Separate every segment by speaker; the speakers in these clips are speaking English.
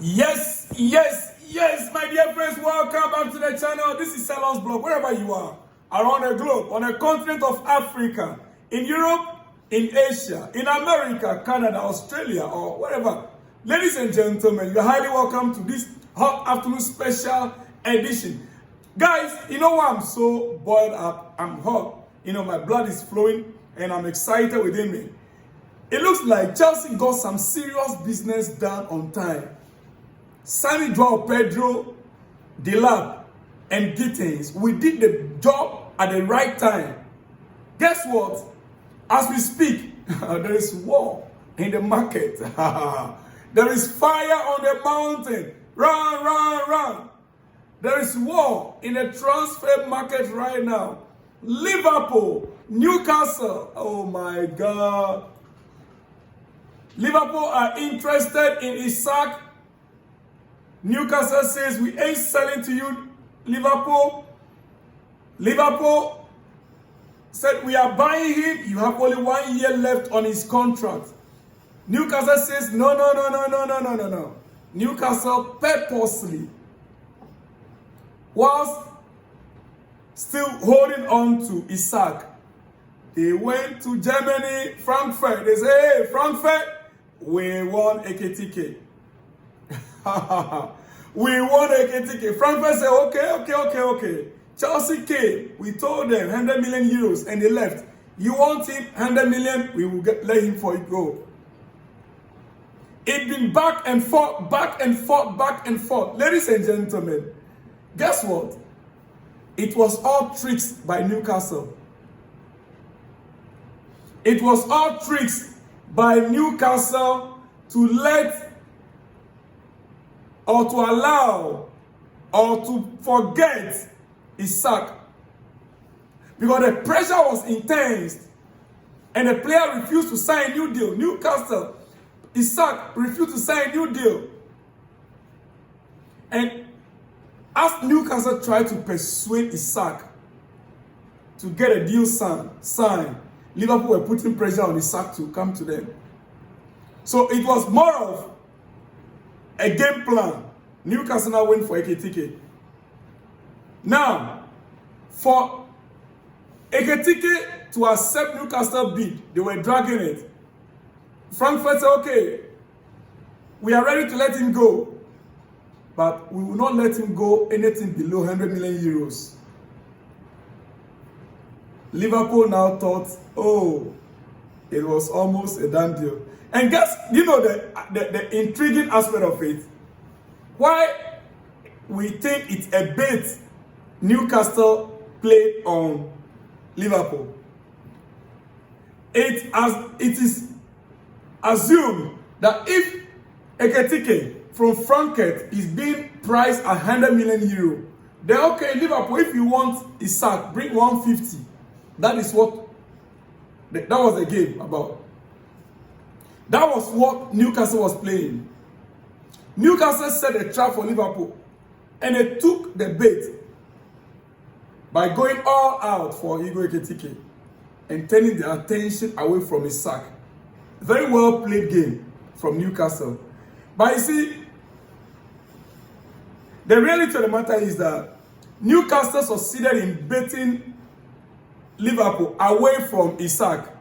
Speaker 1: Yes, my dear friends, welcome back to the channel. This is Salon's Blog, wherever you are, around the globe, on the continent of Africa, in Europe, in Asia, in America, Canada, Australia, or wherever. Ladies and gentlemen, you're highly welcome to this hot afternoon special edition. Guys, you know why I'm so boiled up? I'm hot. You know, my blood is flowing and I'm excited within me. It looks like Chelsea got some serious business done on time. Sammy Joao Pedro, Delap, and Gittins, we did the job at the right time. Guess what? As we speak, there is war in the market. There is fire on the mountain. Run. There is war in the transfer market right now. Liverpool, Newcastle, oh my God. Liverpool are interested in Isak. Newcastle says, we ain't selling to you, Liverpool. Liverpool said, we are buying him. You have only 1 year left on his contract. Newcastle says, no. Newcastle purposely, whilst still holding on to Isak, they went to Germany, Frankfurt. They say, hey, Frankfurt, we want Ekitike. We want Ekitike. Frankfurt said, okay. Chelsea came. We told them 100 million euros and they left. You want him, 100 million, we will let him for it go. It's been back and forth. Ladies and gentlemen, guess what? It was all tricks by Newcastle. It was all tricks by Newcastle to let or to allow or to forget Isak. Because the pressure was intense and the player refused to sign a new deal. Newcastle, Isak refused to sign a new deal. And as Newcastle tried to persuade Isak to get a deal signed, Liverpool were putting pressure on Isak to come to them. So it was more of a game plan. Newcastle now went for Ekitike. Now, for Ekitike to accept Newcastle bid, they were dragging it. Frankfurt said, okay, we are ready to let him go, but we will not let him go anything below 100 million euros. Liverpool now thought, oh, it was almost a done deal. And guess, you know the intriguing aspect of it? Why we think it's a bait Newcastle played on Liverpool. It is assumed that if Ekitike from Frankfurt is being priced at 100 million euro, then okay, Liverpool, if you want Isak, bring 150. That is what, that was the game about. That was what Newcastle was playing. Newcastle set a trap for Liverpool, and they took the bait by going all out for Hugo Ekitike and turning their attention away from Isak. Very well played game from Newcastle. But you see, the reality of the matter is that Newcastle succeeded in baiting Liverpool away from Isak,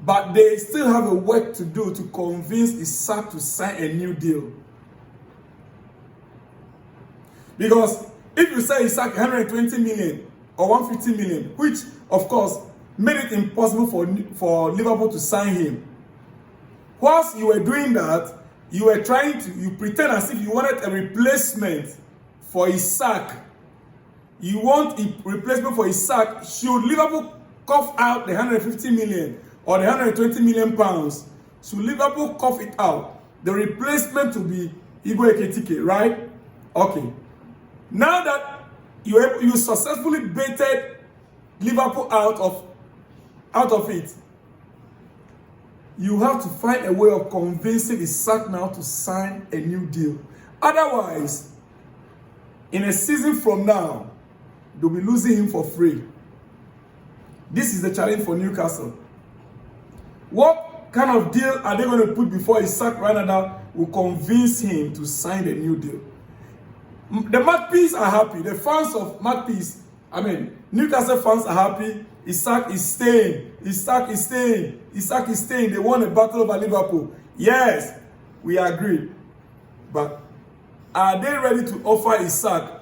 Speaker 1: but they still have a work to do to convince Isak to sign a new deal. Because if you say Isak 120 million or 150 million, which of course made it impossible for Liverpool to sign him, whilst you were doing that, you were trying to, you pretend as if you wanted a replacement for Isak. You want a replacement for Isak. Should Liverpool cough out the 150 million or the 120 million pounds? Should Liverpool cough it out? The replacement to be Hugo Ekitike, right? Okay. Now that you successfully baited Liverpool out of it, you have to find a way of convincing Isak now to sign a new deal. Otherwise, in a season from now, they'll be losing him for free. This is the challenge for Newcastle. What kind of deal are they going to put before Isak right now will convince him to sign a new deal. The Magpies are happy. The fans of Magpies, Newcastle fans are happy. Isak is staying. Isak is staying. Isak is staying. They won a battle over Liverpool. Yes, we agree. But are they ready to offer Isak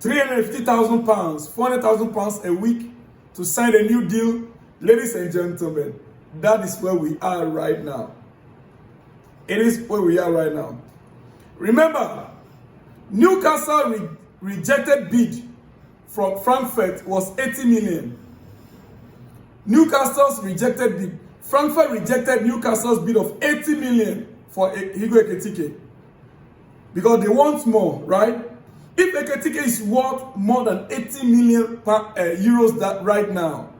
Speaker 1: £350,000, £400,000 a week to sign a new deal? Ladies and gentlemen, that is where we are right now. It is where we are right now. Remember, Newcastle rejected bid from Frankfurt was 80 million. Newcastle's rejected bid. Frankfurt rejected Newcastle's bid of 80 million for Hugo Ekitike. Because they want more, right? If Ekitike is worth more than 80 million euros right now,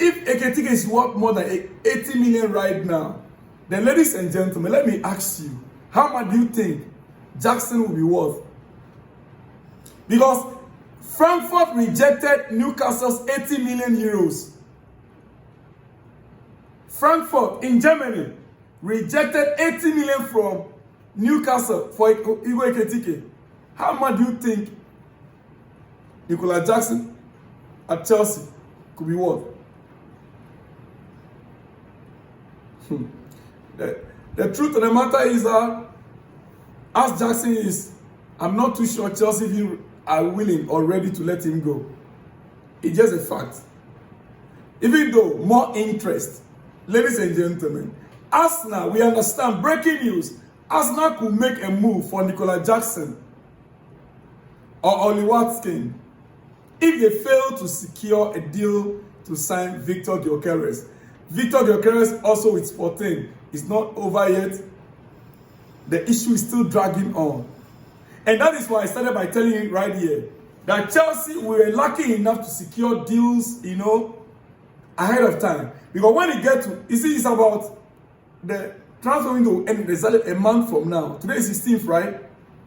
Speaker 1: if Ekitike is worth more than 80 million right now, then ladies and gentlemen, let me ask you, how much do you think Jackson will be worth? Because Frankfurt rejected Newcastle's 80 million euros. Frankfurt in Germany rejected 80 million from Newcastle for Hugo Ekitike. How much do you think Nicola Jackson at Chelsea could be worth? The truth of the matter is that as Jackson is, I'm not too sure Chelsea are willing or ready to let him go. It's just a fact. Even though more interest, ladies and gentlemen, Arsenal, we understand, breaking news, Arsenal could make a move for Nicola Jackson or Oli Watkins if they fail to secure a deal to sign Victor Gyökeres. Victor Gyökeres also with 14 is not over yet. The issue is still dragging on. And that is why I started by telling you right here that Chelsea were lucky enough to secure deals, ahead of time. Because when you get to, it's about the transfer window and exactly a month from now. Today is 16th, right?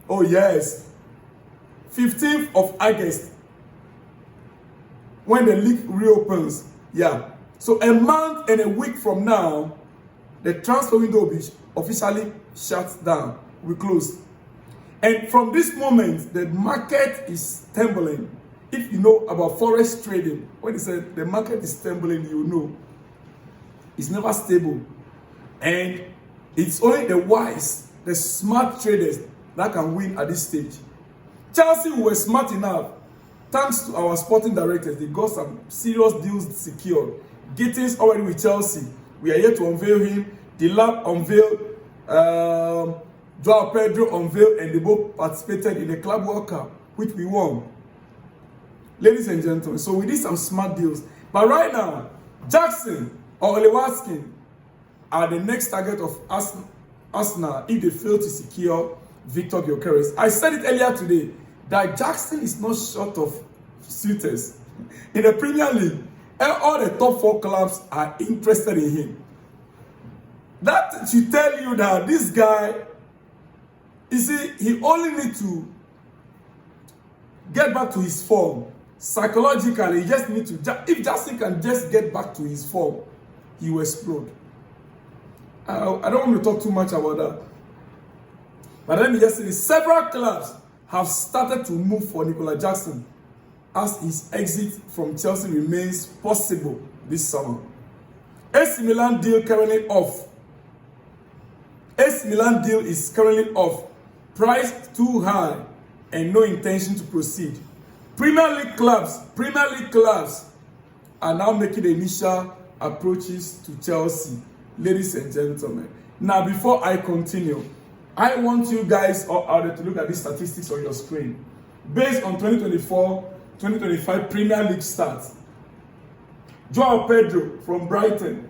Speaker 1: Oh, yes. 15th of August. When the league reopens. Yeah. So a month and a week from now, the transfer window will be officially shut down. We close. And from this moment, the market is tumbling. If you know about forex trading, when they say the market is tumbling, you know it's never stable. And it's only the wise, the smart traders that can win at this stage. Chelsea were smart enough, thanks to our sporting directors, they got some serious deals secured. Gittins already with Chelsea. We are yet to unveil him. Delap unveiled, Joao Pedro unveiled, and they both participated in the Club World Cup, which we won. Ladies and gentlemen, so we did some smart deals. But right now, Jackson or Oli Watkins are the next target of Arsenal if they fail to secure Victor Gyökeres. I said it earlier today that Jackson is not short of suitors. In the Premier League, all the top 4 clubs are interested in him. That should tell you that this guy, you see, he only needs to get back to his form. Psychologically, he just needs to, if Jackson can just get back to his form, he will explode. I don't want to talk too much about that. But let me just say, several clubs have started to move for Nicola Jackson as his exit from Chelsea remains possible this summer. AC Milan deal currently off. AC Milan deal is currently off. Price too high and no intention to proceed. Premier League clubs are now making the initial approaches to Chelsea. Ladies and gentlemen. Now, before I continue, I want you guys out there to look at these statistics on your screen. Based on 2024-2025 Premier League stats, Joao Pedro from Brighton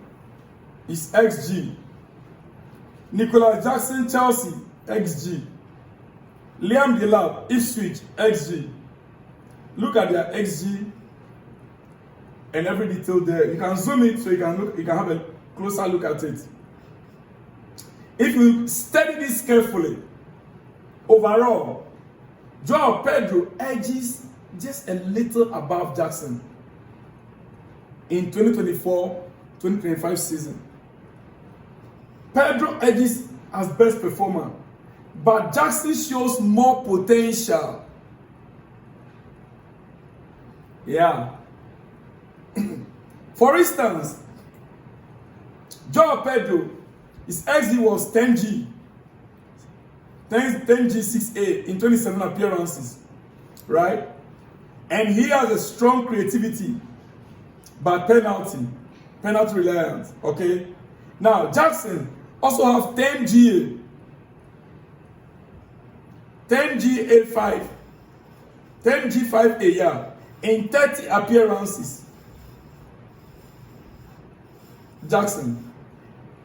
Speaker 1: is XG. Nicola Jackson, Chelsea, XG. Liam Delap, Ipswich, XG. Look at their XG and every detail there. You can zoom it so you can have a closer look at it. If you study this carefully, overall, Joao Pedro edges just a little above Jackson in 2024-2025 season. Pedro edges as best performer, but Jackson shows more potential. Yeah. For instance, Joao Pedro, his XG was 10G. 10G6A in 27 appearances, right? And he has a strong creativity, but penalty reliant, okay? Now, Jackson also have 10G, 10G5A, yeah, in 30 appearances. Jackson,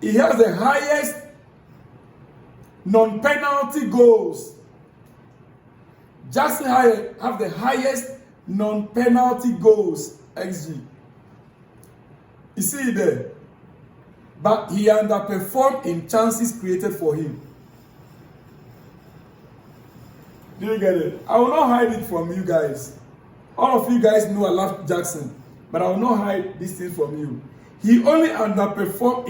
Speaker 1: he has the highest non-penalty goals. Jackson have the highest non-penalty goals XG. You see it there? But he underperformed in chances created for him. Do you get it? I will not hide it from you guys. All of you guys know I love Jackson, but I will not hide this thing from you. He only underperformed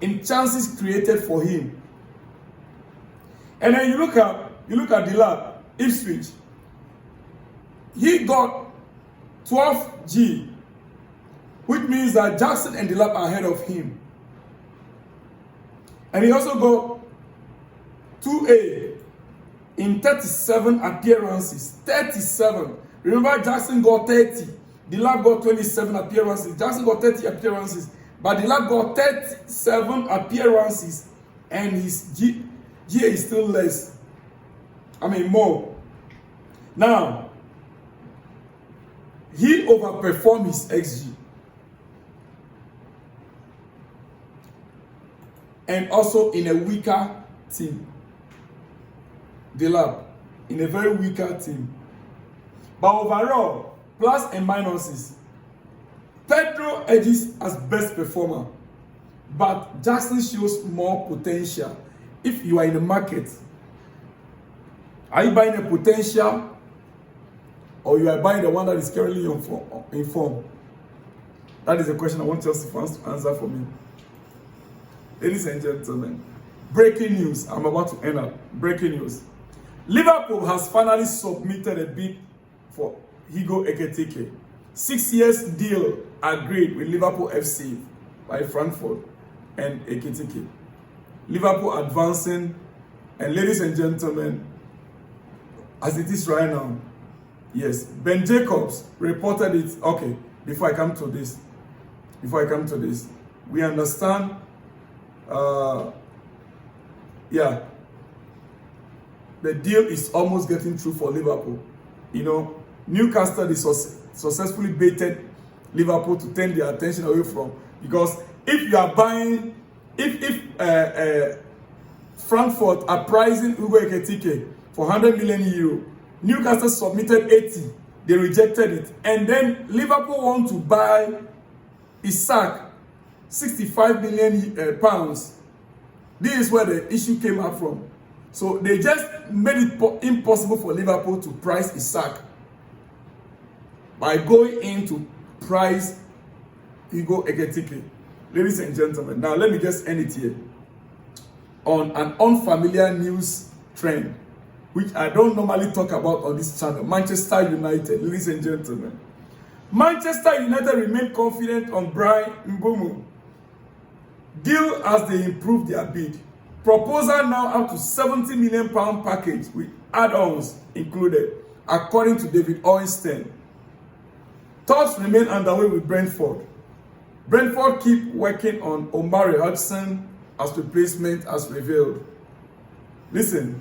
Speaker 1: in chances created for him. And then you look at Delap, Ipswich. He got 12G, which means that Jackson and Delap are ahead of him. And he also got 2A in 37 appearances. 37. Remember, Jackson got 30. Delap got 27 appearances. Jackson got 30 appearances. But Delap got 37 appearances. And his GA is still less. I mean, more. Now, he overperformed his XG. And also in a weaker team. Delap, in a very weaker team. But overall, plus and minuses. Pedro edges as best performer. But Jackson shows more potential. If you are in the market, are you buying a potential or you are buying the one that is currently in form? That is the question I want you to answer for me. Ladies and gentlemen, breaking news. I'm about to end up. Breaking news. Liverpool has finally submitted a bid for Hugo Ekitike. 6 years deal agreed with Liverpool FC by Frankfurt and Ekitike. Liverpool advancing, and ladies and gentlemen, as it is right now, yes, Ben Jacobs reported it. Okay, before I come to this, we understand, yeah, the deal is almost getting through for Liverpool. You know, Newcastle is successfully baited Liverpool to turn their attention away from, because if you are buying, if Frankfurt are pricing Hugo Ekitike for 100 million euro, Newcastle submitted 80, they rejected it, and then Liverpool want to buy Isak 65 million pounds. This is where the issue came up from. So they just made it impossible for Liverpool to price Isak by going in to price Hugo Ekitike. Ladies and gentlemen, now let me just end it here on an unfamiliar news trend, which I don't normally talk about on this channel. Manchester United, ladies and gentlemen. Manchester United remain confident on Bryan Mbeumo deal as they improve their bid. Proposal now up to £70 million package with add-ons included, according to David Ornstein. Talks remain underway with Brentford. Brentford keep working on Omari Hudson as replacement as revealed. Listen,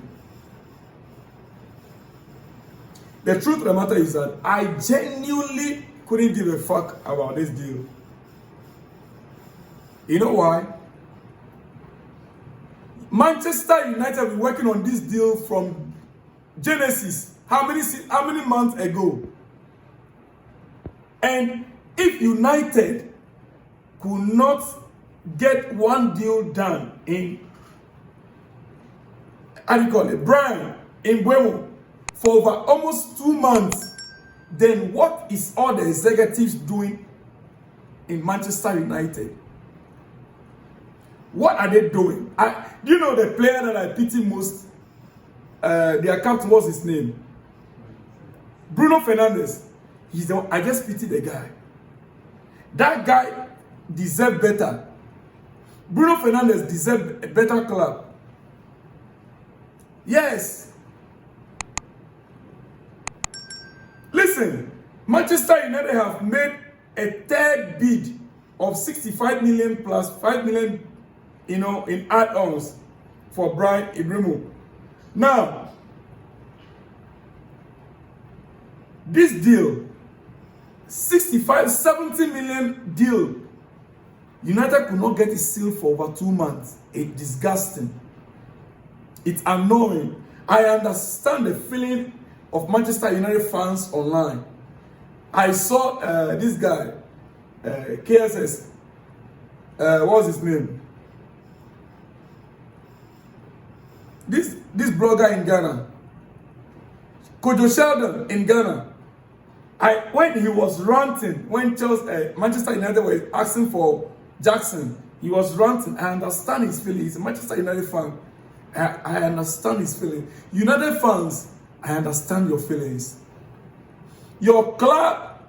Speaker 1: the truth of the matter is that I genuinely couldn't give a fuck about this deal. You know why? Manchester United have been working on this deal from Genesis. How many months ago? And if United could not get one deal done in, how do you call it, Bryan, in Mbeumo, for over almost 2 months, then what is all the executives doing in Manchester United? What are they doing? Do you know the player that I pity most? Their captain, what's his name? Bruno Fernandes. I just pity the guy. That guy deserves better. Bruno Fernandes deserves a better club. Yes. Listen, Manchester United have made a third bid of 65 million plus 5 million, in add-ons for Bryan Mbeumo. Now, this deal, 70 million deal, United could not get it sealed for over 2 months. It's disgusting. It's annoying. I understand the feeling of Manchester United fans online. I saw this guy, KSS, what's his name? This blogger in Ghana, Kojo Sheldon in Ghana. When he was ranting, when Manchester United were asking for Jackson, he was ranting. I understand his feelings. He's a Manchester United fan. I understand his feelings. United fans, I understand your feelings. Your club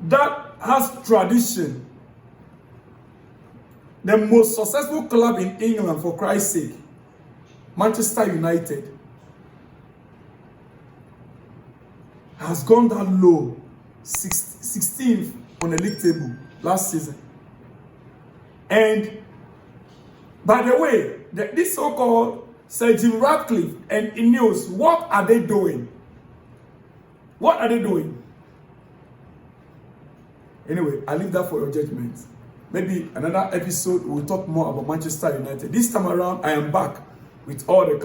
Speaker 1: that has tradition, the most successful club in England, for Christ's sake, Manchester United, has gone down low, 16th on the league table last season. And by the way, this so-called Sir Jim Ratcliffe and Ineos, what are they doing? What are they doing? Anyway, I leave that for your judgment. Maybe another episode we'll talk more about Manchester United. This time around, I am back with all the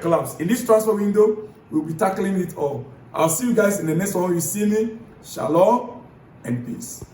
Speaker 1: clubs. In this transfer window, we'll be tackling it all. I'll see you guys in the next one. You see me. Shalom and peace.